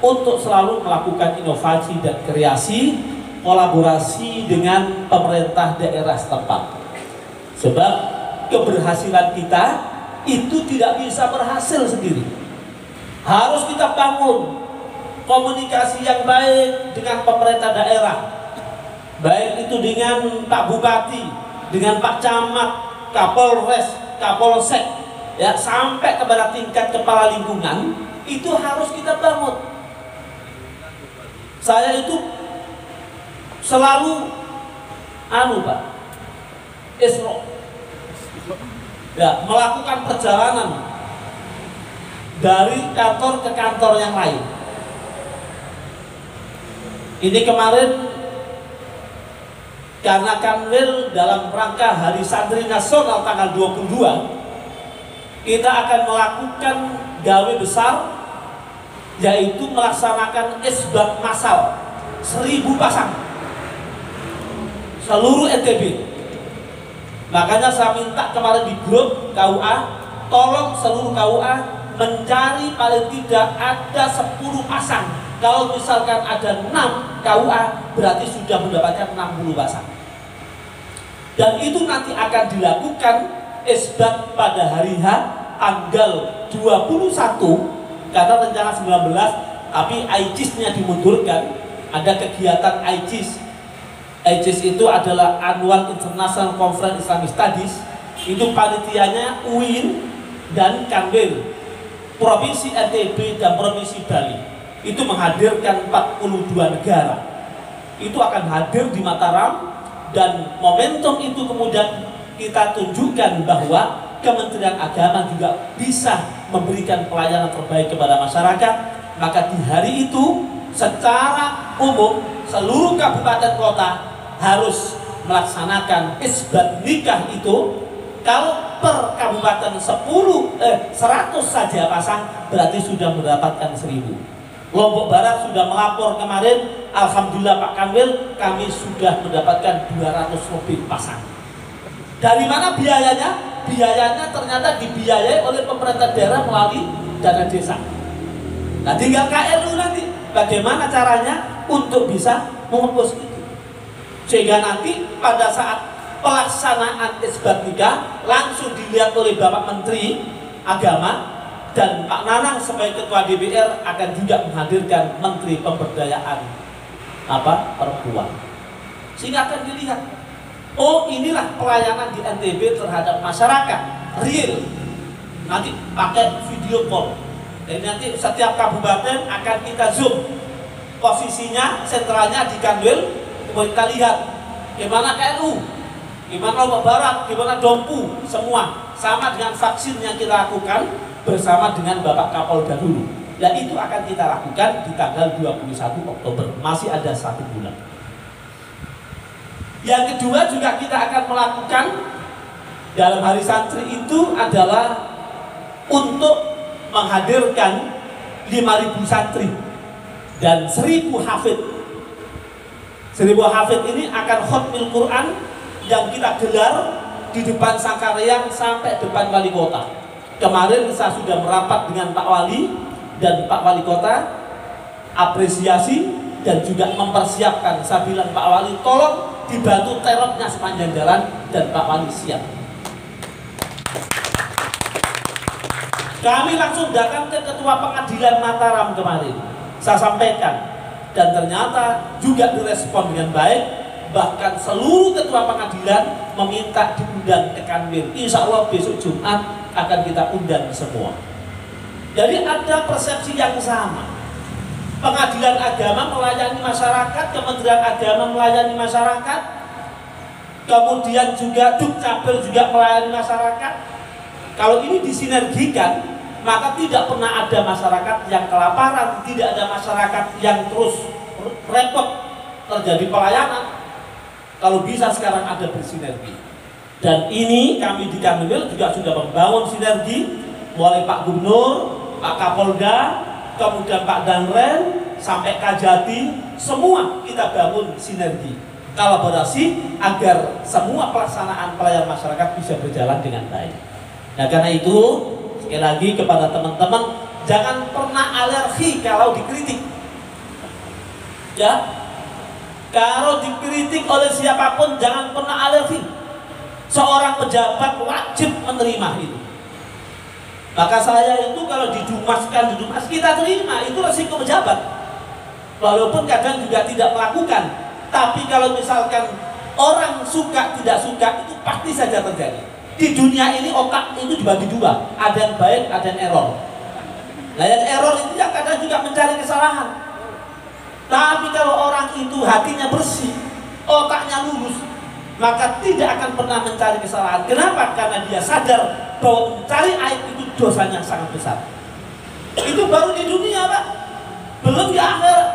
untuk selalu melakukan inovasi dan kreasi, kolaborasi dengan pemerintah daerah setempat. Sebab keberhasilan kita itu tidak bisa berhasil sendiri. Harus kita bangun komunikasi yang baik dengan pemerintah daerah, baik itu dengan Pak Bupati, dengan Pak Camat, Kapolres, Kapolsek, ya, sampai kepada tingkat kepala lingkungan, itu harus kita bangun. Saya itu selalu Pak Isro, ya, melakukan perjalanan dari kantor ke kantor yang lain. Ini kemarin karena Kanwil dalam rangka Hari Santri Nasional tanggal 22, kita akan melakukan gawe besar, yaitu melaksanakan isbat massal 1000 pasang seluruh NTB. Makanya saya minta kemarin di grup KUA, tolong seluruh KUA mencari paling tidak ada 10 pasang. Kalau misalkan ada 6 KUA, berarti sudah mendapatkan 60 pasang. Dan itu nanti akan dilakukan isbat pada hari H tanggal 21, karena rencana 19, tapi ICIS-nya dimundurkan. Ada kegiatan ICIS. ICIS itu adalah Annual International Conference Islamic Studies. Itu panitianya UIN dan Kanwil, Provinsi NTB dan Provinsi Bali. Itu menghadirkan 42 negara. Itu akan hadir di Mataram, dan momentum itu kemudian kita tunjukkan bahwa Kementerian Agama juga bisa memberikan pelayanan terbaik kepada masyarakat. Maka di hari itu secara umum seluruh kabupaten kota harus melaksanakan isbat nikah itu. Kalau per kabupaten 100 saja pasang, berarti sudah mendapatkan 1000. Lombok Barat sudah melapor kemarin, alhamdulillah Pak Kanwil, kami sudah mendapatkan 200 lebih pasang. Dari mana biayanya? Biayanya ternyata dibiayai oleh pemerintah daerah melalui dana desa. Nah, tinggal KLU nanti bagaimana caranya untuk bisa mengurus itu, sehingga nanti pada saat pelaksanaan isbat nikah langsung dilihat oleh Bapak Menteri Agama, dan Pak Nanang sebagai Ketua DPR akan juga menghadirkan Menteri Pemberdayaan Perempuan, sehingga akan dilihat, oh inilah pelayanan di NTB terhadap masyarakat real. Nanti pakai video call, dan nanti setiap kabupaten akan kita zoom posisinya, sentralnya di Kanwil, kemudian kita lihat gimana KLU, gimana Lombok Barat, gimana Dompu, semua sama dengan vaksin yang kita lakukan bersama dengan Bapak Kapolda dulu. Dan itu akan kita lakukan di tanggal 21 Oktober, masih ada 1 bulan. Yang kedua juga kita akan melakukan dalam hari santri itu adalah untuk menghadirkan 5.000 santri dan 1.000 hafid. 1.000 hafid ini akan khotmil Quran yang kita gelar di depan Sangkareang sampai depan wali kota. Kemarin saya sudah merapat dengan Pak Wali dan Pak Wali Kota, apresiasi dan juga mempersiapkan. Saya bilang Pak Wali tolong dibantu terotnya sepanjang jalan, dan Pak Wali siap. Kami langsung datang ke Ketua Pengadilan Mataram kemarin, saya sampaikan, dan ternyata juga direspon dengan baik. Bahkan seluruh ketua pengadilan meminta diundang ke Kanwil. Insya Allah besok Jumat akan kita undang semua. Jadi ada persepsi yang sama. Pengadilan Agama melayani masyarakat, Kementerian Agama melayani masyarakat, kemudian juga Dukcapil juga melayani masyarakat. Kalau ini disinergikan, maka tidak pernah ada masyarakat yang kelaparan, tidak ada masyarakat yang terus repot terjadi pelayanan. Kalau bisa sekarang ada bersinergi. Dan ini kami di Kanwil juga sudah membangun sinergi mulai Pak Gubernur, Pak Kapolda, kemudian Pak Danren, sampai Kajati, semua kita bangun sinergi, kolaborasi agar semua pelaksanaan pelayanan masyarakat bisa berjalan dengan baik. Nah, karena itu sekali lagi kepada teman-teman, jangan pernah alergi kalau dikritik. Ya, kalau dikritik oleh siapapun jangan pernah alergi. Seorang pejabat wajib menerima itu. Maka saya itu kalau didumaskan, kita terima, itu resiko pejabat. Walaupun kadang juga tidak melakukan, tapi kalau misalkan orang suka tidak suka itu pasti saja terjadi. Di dunia ini otak itu dibagi dua, ada yang baik, ada yang error. Nah, yang error itu yang kadang juga mencari kesalahan. Tapi kalau orang itu hatinya bersih, otaknya lurus, maka tidak akan pernah mencari kesalahan. Kenapa? Karena dia sadar bahwa mencari aib itu dosanya sangat besar. Itu baru di dunia, Pak, belum di akhirat.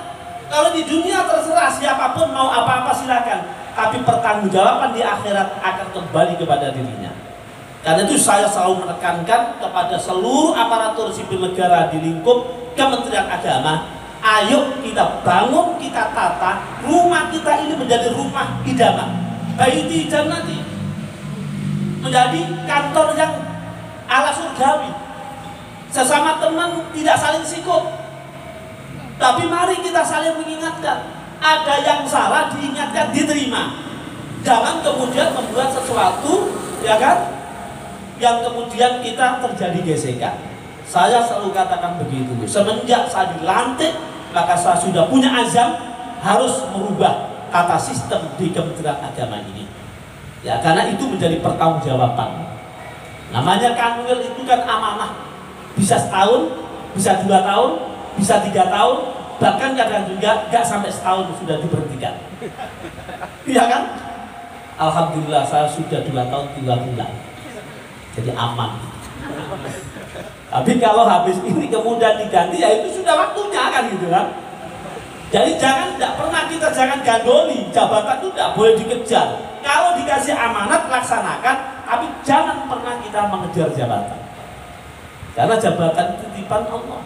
Kalau di dunia terserah siapapun mau apa-apa silakan, tapi pertanggungjawaban di akhirat akan kembali kepada dirinya. Karena itu saya selalu menekankan kepada seluruh aparatur sipil negara di lingkup Kementerian Agama, ayo kita bangun, kita tata rumah kita ini menjadi rumah idaman, baiti jannati, menjadi kantor yang ala surgawi. Sesama teman tidak saling sikut, tapi mari kita saling mengingatkan. Ada yang salah diingatkan, diterima. Jangan kemudian membuat sesuatu, ya kan, yang kemudian kita terjadi gesekan. Saya selalu katakan begitu. Semenjak saya dilantik, maka saya sudah punya azam harus merubah tata sistem di Kementerian Agama ini. Ya, karena itu menjadi pertanggungjawaban. Namanya Kanwil itu kan amanah. Bisa setahun, bisa 2 tahun, bisa 3 tahun, bahkan kadang juga gak sampai setahun sudah diberhentikan. Iya kan? Alhamdulillah saya sudah 2 tahun 3 bulan. Jadi aman. Tapi kalau habis ini kemudian diganti, ya itu sudah waktunya kan, gitu kan. Jadi jangan gandoli, jabatan itu tidak boleh dikejar. Kalau dikasih amanat laksanakan, tapi jangan pernah kita mengejar jabatan. Karena jabatan itu titipan Allah.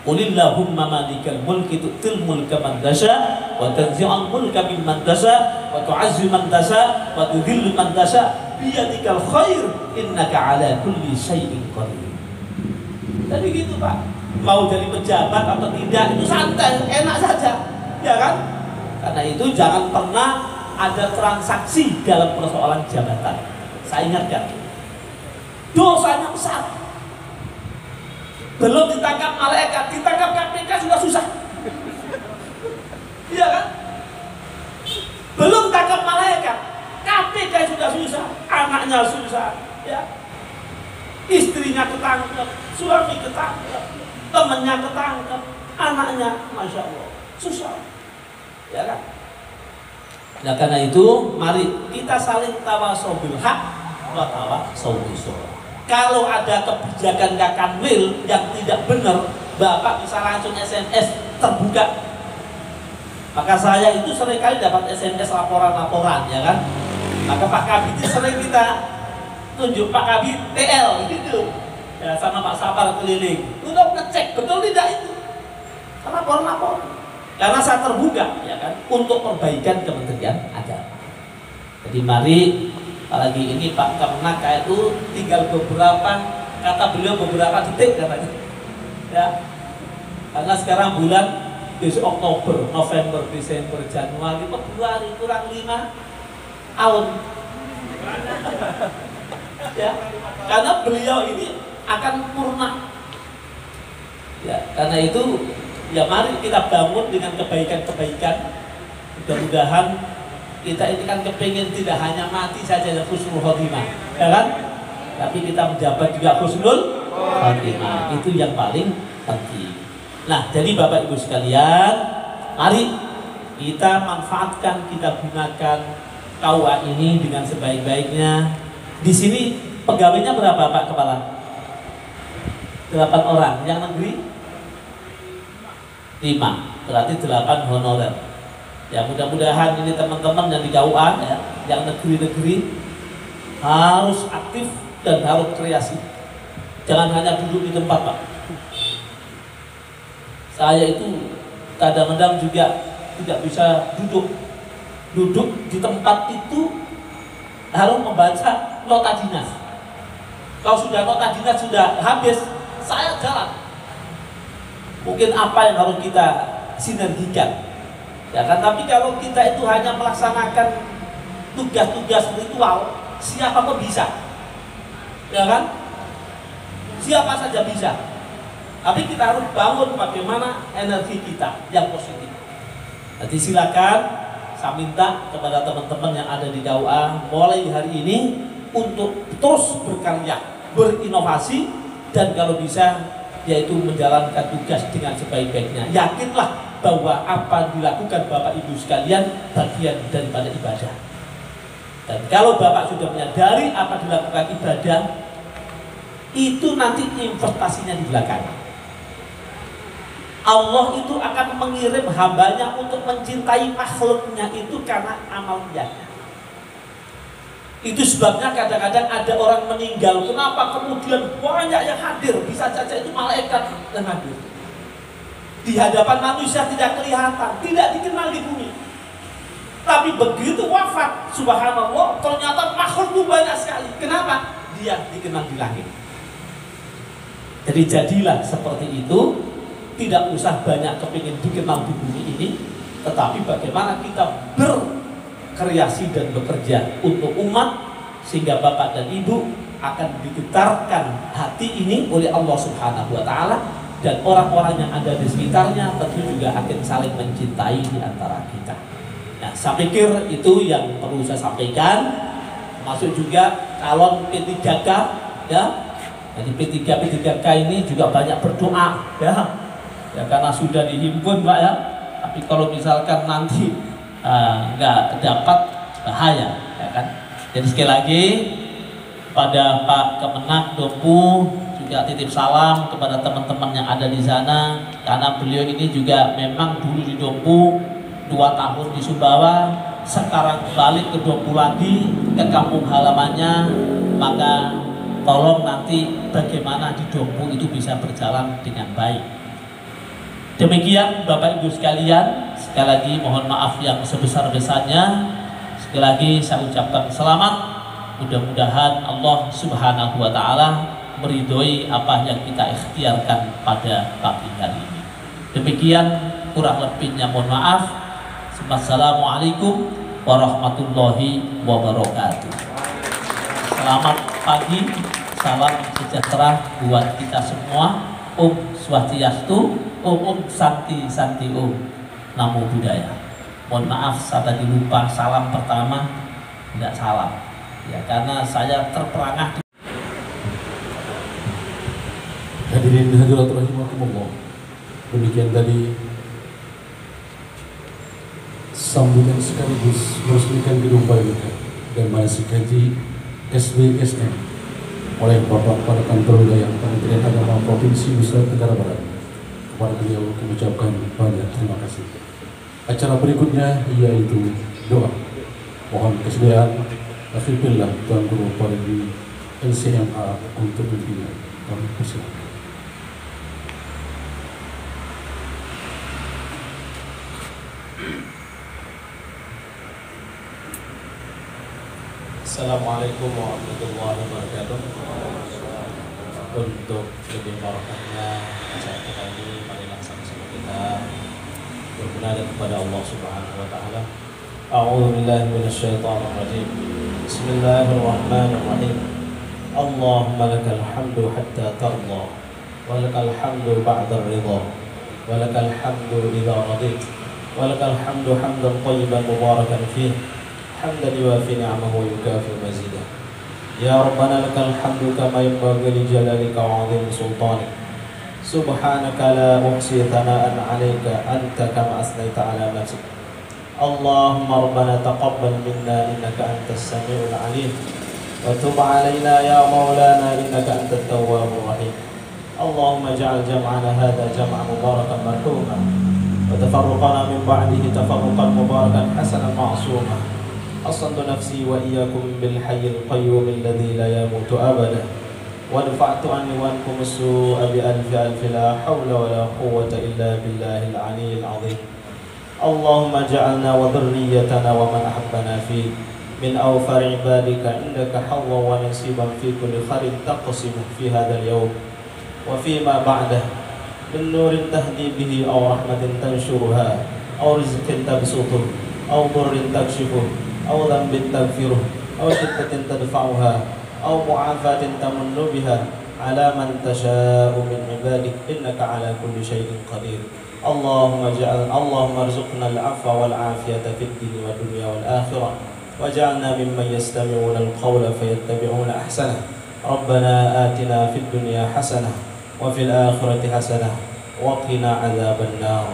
Qulillahumma malikal mulki tu'til mulka man tasha wa tanzi'ul mulka mimman tasha wa tu'azzu man tasha wa tudhillu man tasha biyadikal khair innaka ala kulli syai'in qadir. Jadi gitu Pak, mau jadi pejabat atau tidak itu santai, enak saja, ya kan? Karena itu jangan pernah ada transaksi dalam persoalan jabatan. Saya ingatkan, dosanya besar. Belum ditangkap malaikat, ditangkap KPK sudah susah. Iya kan? Belum tangkap malaikat, KPK sudah susah, anaknya susah, ya. Istrinya ketangkep, suami ketangkep, temannya ketangkep, anaknya, masya Allah, susah, ya kan? Nah karena itu, mari kita saling tawasau bil haq wa tawasau bis sabr. Kalau ada kebijakan Kakanwil yang tidak benar, Bapak bisa langsung SMS terbuka. Maka saya itu seringkali dapat SMS laporan-laporan, ya kan? Maka Pak Kabit sering kita tunjuk Pak Kabit TL gitu, ya, sama Pak Sabar keliling. Udah ngecek betul tidak itu? Laporan-laporan. Karena saya terbuka, ya kan, untuk perbaikan Kementerian Agama. Jadi mari. Apalagi ini Pak Kemenak kayak itu tinggal beberapa, kata beliau beberapa detik katanya, ya. Karena sekarang bulan besok Oktober, November, Desember, Januari, Februari kurang 5 tahun. Ya, karena beliau ini akan purna. Ya, karena itu ya mari kita bangun dengan kebaikan-kebaikan. Mudah-mudahan kita ini kan kepingin tidak hanya mati saja dan husnul khotimah, ya kan? Tapi kita menjabat juga husnul khotimah. Itu yang paling penting. Nah, jadi Bapak Ibu sekalian, mari kita manfaatkan, kita gunakan KUA ini dengan sebaik-baiknya. Di sini pegawainya berapa Pak Kepala? 8 orang. Yang negeri 5. Berarti 8 honorer. Ya mudah-mudahan ini teman-teman yang di KUA, ya, yang negeri-negeri harus aktif dan harus kreasi. Jangan hanya duduk di tempat Pak. Saya itu kadang-kadang juga tidak bisa duduk di tempat itu, harus membaca nota dinas. Kalau sudah nota dinas sudah habis, saya jalan. Mungkin apa yang harus kita sinergikan, ya kan? Tapi kalau kita itu hanya melaksanakan tugas-tugas ritual, siapapun bisa, ya kan? Siapa saja bisa. Tapi kita harus bangun bagaimana energi kita yang positif. Jadi silakan saya minta kepada teman-teman yang ada di KUA mulai hari ini untuk terus berkarya, berinovasi, dan kalau bisa yaitu menjalankan tugas dengan sebaik-baiknya. Yakinlah bahwa apa yang dilakukan Bapak Ibu sekalian bagian daripada ibadah. Dan kalau Bapak sudah menyadari apa dilakukan ibadah, itu nanti investasinya di belakang. Allah itu akan mengirim hambanya untuk mencintai makhluknya itu karena amalnya. Itu sebabnya kadang-kadang ada orang meninggal, kenapa kemudian banyak yang hadir? Bisa saja itu malaikat yang hadir. Di hadapan manusia tidak kelihatan, tidak dikenal di bumi. Tapi begitu wafat, subhanallah, ternyata makhluk itu banyak sekali. Kenapa? Dia dikenal di langit. Jadi jadilah seperti itu. Tidak usah banyak kepingin dikenal di bumi ini, tetapi bagaimana kita berkreasi dan bekerja untuk umat, sehingga Bapak dan Ibu akan digetarkan hati ini oleh Allah Subhanahu wa Ta'ala, dan orang-orang yang ada di sekitarnya tentu juga akan saling mencintai di antara kita. Nah, saya pikir itu yang perlu saya sampaikan. Masuk juga calon P3K, ya. Jadi P3K ini juga banyak berdoa, ya. Ya karena sudah dihimpun Pak, ya. Tapi kalau misalkan nanti nggak dapat, bahaya, ya kan. Jadi sekali lagi pada Pak Kemenak Dompu juga titip salam kepada teman-teman yang ada di sana, karena beliau ini juga memang dulu di Dompu 2 tahun di Sumbawa, sekarang balik ke Dompu lagi ke kampung halamannya. Maka tolong nanti bagaimana di Dompu itu bisa berjalan dengan baik. Demikian Bapak Ibu sekalian, sekali lagi mohon maaf yang sebesar-besarnya. Sekali lagi saya ucapkan selamat. Mudah-mudahan Allah Subhanahu wa taala meridhoi apa yang kita ikhtiarkan pada pagi hari ini. Demikian, kurang lebihnya mohon maaf. Wassalamualaikum warahmatullahi wabarakatuh. Selamat pagi, salam sejahtera buat kita semua. Swastiastu, Santi Santi Namo Buddhaya. Mohon maaf saya tadi lupa salam pertama, tidak salam ya, karena saya terperangah. Hadirin hadirat rahimakumullah, demikian tadi sambutan sekaligus meresmikan gedung Bailika dan manasik haji SBSN oleh Bapak Kepala Kantor Wilayah Kementerian Agama Provinsi Nusa Tenggara Barat. Kepada beliau kami ucapkan banyak terima kasih. Acara berikutnya yaitu doa. Mohon kesediaan Akhirullah Tuan Guru Parigi LCMA untuk pimpinan. Kami persilakan. Assalamualaikum warahmatullahi wabarakatuh. Untuk lebih barokahnya acara kita ini, marilah sama-sama kita bermunajat kepada Allah Subhanahu wa taala. A'udzu billahi minasyaitonir rajim. Bismillahirrahmanirrahim. Allahumma lakal hamdu hatta tarda, wa lakal hamdu ba'da ridha, wa lakal hamdu idza radit, wa lakal hamdu hamdan thayyiban mubarakan fihi, hamdan yuwafi ni'amahu wa yukafi mazidah. Ya Rabbana lakal hamdu kama yanbaghi li jalalika wa 'azimi sultanik. Subhanaka la uhsi thana'an 'alaika anta kama asnaita 'ala nafsik. Allahumma Rabbana taqabbal minna innaka antas samiul 'alim wa tub 'alaina ya maulana innaka antat tawwabur rahim. Allahumma ij'al jam'ana hadha jam'an mubarakan marhuman wa tafarruqana min ba'dihi tafarruqan mubarakan hasanan ma'suma. أصلت نفسي وإياكم بالحي القيوم الذي لا يموت أبدا ودفعت عني وعنكم السوء بألف ألف لا حول ولا قوة إلا بالله العلي العظيم. اللهم اجعلنا وذريتنا ومن أحبنا فيه من أوفر عبادك عندك حظا ونصيبا في كل خير تقسم في هذا اليوم وفيما بعده، من نور تهدي به أو رحمة تنشرها أو رزق تبسطه أو ضر تكشفه أو ذنب تغفره أو شدة تدفعها أو معافاة تمن بها على من تشاء من عبادك إنك على كل شيء قدير. اللهم ارزقنا العفو والعافية في الدين والدنيا والآخرة واجعلنا ممن يستمعون القول فيتبعون أحسنه. ربنا آتنا في الدنيا حسنة وفي الآخرة حسنة وقنا عذاب النار.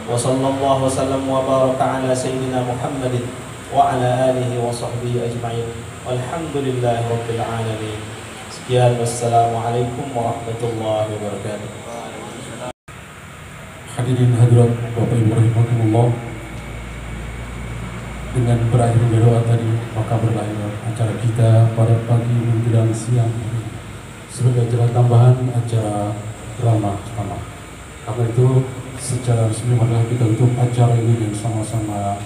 وصلى الله وسلم وبارك على سيدنا محمد وعلى آله وصحبه أجمعين والحمد لله رب العالمين. Sekian, wassalamualaikum warahmatullahi wabarakatuh. Hadirin hadirat Bapak Ibu rahimakumullah, dengan berakhirnya doa tadi maka berakhir acara kita pada pagi menjelang siang hari. Sebagai acara tambahan acara drama pertama. Karena itu secara resmi maka kita tutup acara ini dan sama-sama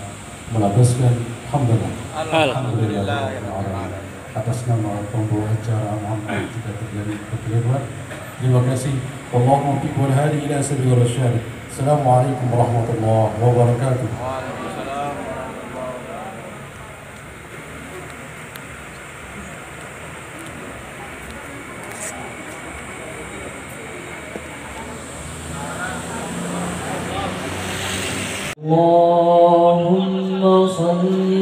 melabaskan Alhamdulillah atas nama pembawa acara Muhammad tidak terjadi kekeliruan. Terima kasih. Wallahumma muwaffiq wal hadi ila sabil rasyad. Assalamualaikum warahmatullahi wabarakatuh. Allahumma salli